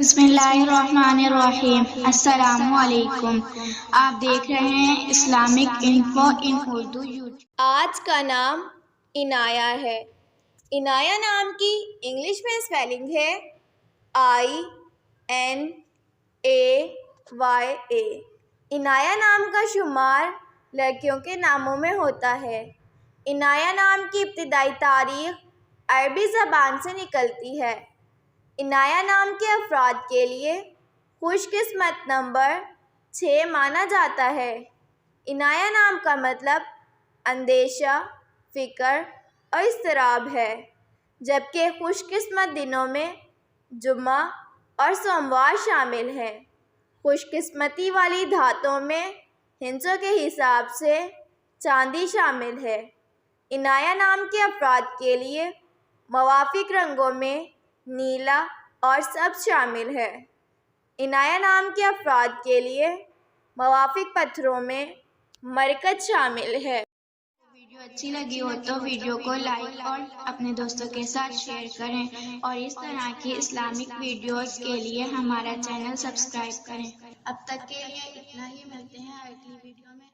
बिस्मिल्लाहिर्रहमानिर्रहीम। अस्सलामु अलैकुम। आप देख रहे हैं इस्लामिक इन्फो इन उर्दू यूट्यूब। आज का नाम इनाया है। इनाया नाम की इंग्लिश में स्पेलिंग है INAYA। इनाया नाम का शुमार लड़कियों के नामों में होता है। इनाया नाम की इब्तिदाई तारीख अरबी ज़बान से निकलती है। इनाया नाम के अफराद के लिए खुशकिस्मत नंबर 6 माना जाता है। इनाया नाम का मतलब अंदेशा, फ़िक्र और इज़्तिराब है, जबकि खुशकिस्मत दिनों में जुम्मा और सोमवार शामिल हैं। खुशकिस्मती वाली धातों में हिंसों के हिसाब से चांदी शामिल है। इनाया नाम के अफराद के लिए मुवाफ़िक रंगों में नीला और सब्ज़ शामिल है। इनाया नाम के अफराद के लिए मुवाफ़िक पत्थरों में मरकज़ शामिल है। वीडियो अच्छी लगी हो तो वीडियो को लाइक और अपने दोस्तों के साथ शेयर करें और इस तरह की इस्लामिक वीडियोस के लिए हमारा चैनल सब्सक्राइब करें। अब तक के लिए इतना ही, मिलते हैं अगली वीडियो में।